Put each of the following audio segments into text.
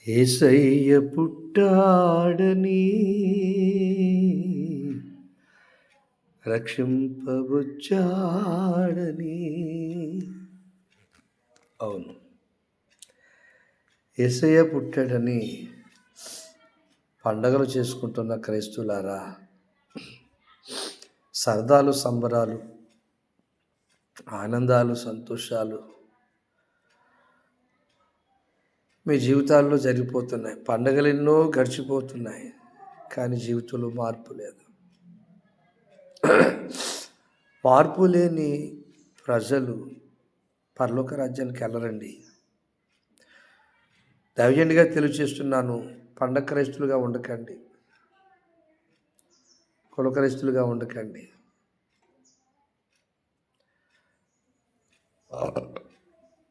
యేసయ్య పుట్టాడని రక్షింపవచ్చాడని. అవును, యేసయ్య పుట్టాడని పండగలు చేసుకుంటున్న క్రైస్తులారా, సరదాలు, సంబరాలు, ఆనందాలు, సంతోషాలు మీ జీవితాల్లో జరిగిపోతున్నాయి. పండగలు ఎన్నో గడిచిపోతున్నాయి, కానీ జీవితంలో మార్పు లేదు. మార్పు లేని ప్రజలు పరలోక రాజ్యానికి వెళ్ళరండి. దైవజనుడిగా తెలియజేస్తున్నాను, పండగ క్రైస్తులుగా ఉండకండి, కుల క్రైస్తులుగా ఉండకండి.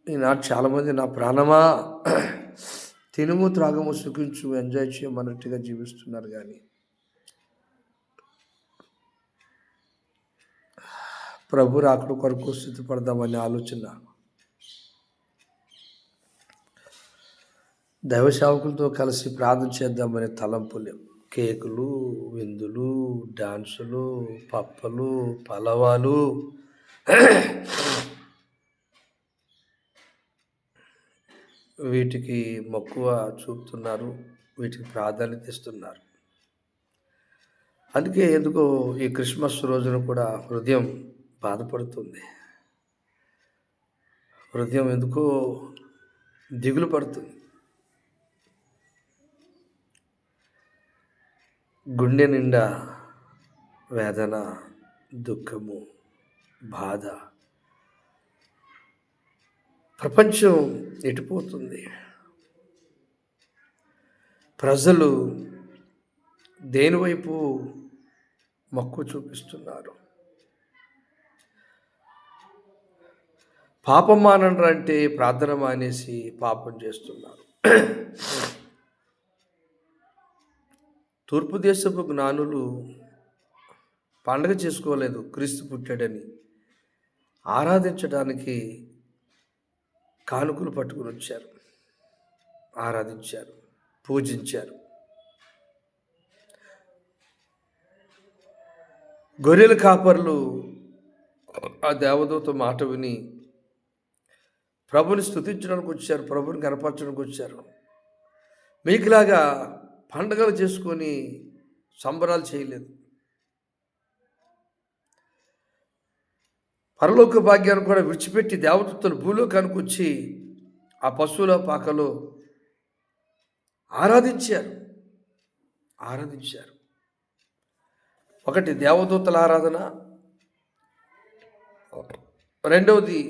ఈనాడు చాలామంది నా ప్రాణమా తినుము, త్రాగము, సుఖించు, ఎంజాయ్ చేయమన్నట్టుగా జీవిస్తున్నారు. కానీ ప్రభు రాకడ కొరకు స్థితిపడదామనే ఆలోచన, దైవ సేవకులతో కలిసి ప్రార్థన చేద్దామనే తలంపులు, కేకులు, విందులు, డాన్సులు, పప్పలు, పలవాలు, వీటికి మక్కువ చూపుతున్నారు, వీటికి ప్రాధాన్యత ఇస్తున్నారు. అందుకే ఎందుకో ఈ క్రిస్మస్ రోజున కూడా హృదయం బాధపడుతుంది, హృదయం ఎందుకో దిగులు పడుతుంది, గుండె నిండా వేదన, దుఃఖము, బాధ. ప్రపంచం ఎటుపోతుంది? ప్రజలు దేనివైపు మక్కువ చూపిస్తున్నారు? పాపం మానండ్రా అంటే ప్రార్థన మానేసి పాపం చేస్తున్నారు. తూర్పు దేశపు జ్ఞానులు పండగ చేసుకోలేదు, క్రీస్తు పుట్టాడని ఆరాధించడానికి కానుకలు పట్టుకుని వచ్చారు, ఆరాధించారు, పూజించారు. గొర్రెల కాపర్లు ఆ దేవదూత మాట విని ప్రభుని స్తుతించడానికి వచ్చారు, ప్రభుని కనపరచడానికి వచ్చారు. మీకులాగా పండగలు చేసుకొని సంబరాలు చేయలేదు. పరలోక భాగ్యాన్ని కూడా విడిచిపెట్టి దేవదూతలు భూలోకానికి వచ్చి ఆ పశువుల పాకలో ఆరాధించారు. ఒకటి దేవదూతల ఆరాధన, రెండవది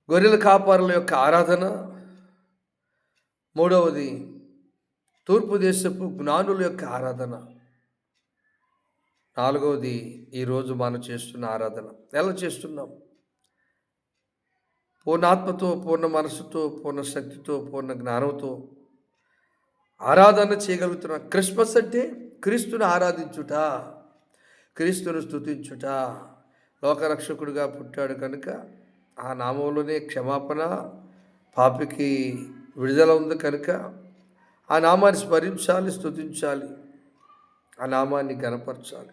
గొర్రెల కాపరుల యొక్క ఆరాధన, మూడవది తూర్పు దేశపు జ్ఞానుల యొక్క ఆరాధన, నాలుగవది ఈరోజు మనం చేస్తున్న ఆరాధన. ఎలా చేస్తున్నాం? పూర్ణాత్మతో, పూర్ణ మనసుతో, పూర్ణ శక్తితో, పూర్ణ జ్ఞానంతో ఆరాధన చేయగలుగుతున్నాం. క్రిస్మస్ అంటే క్రీస్తుని ఆరాధించుట, క్రీస్తుని స్తుతించుట. లోకరక్షకుడిగా పుట్టాడు కనుక ఆ నామంలోనే క్షమాపణ, పాపికి విడుదల ఉంది కనుక ఆ నామాన్ని స్మరించాలి, స్తుతించాలి, ఆ నామాన్ని గణపరచాలి.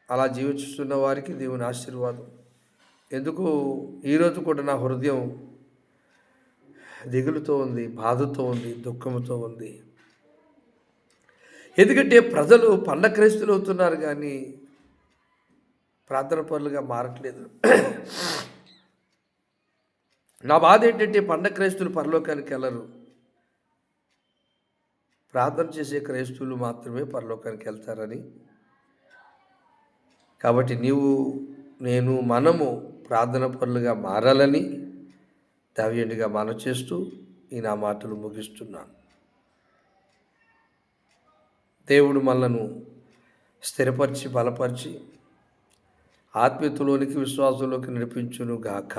అలా జీవిస్తున్న వారికి దేవుని ఆశీర్వాదం. ఎందుకు ఈరోజు కూడా నా హృదయం దిగులుతో ఉంది, బాధతో ఉంది, దుఃఖంతో ఉంది. ఎందుకంటే ప్రజలు పండగ క్రైస్తులు అవుతున్నారు, కానీ ప్రార్థన పరులుగా మారట్లేదు. నా బాధ ఏంటంటే పండగ క్రైస్తువులు పరలోకానికి వెళ్ళరు, ప్రార్థన చేసే క్రైస్తవులు మాత్రమే పరలోకానికి వెళ్తారని. కాబట్టి నీవు, నేను, మనము ప్రార్థన పరులుగా మారాలని దైవజనుడిగా మనం చేస్తూ ఈ నా మాటలు ముగిస్తున్నాను. దేవుడు మనలను స్థిరపరిచి, బలపరిచి, ఆత్మీయతలోనికి, విశ్వాసంలోకి నడిపించును గాక.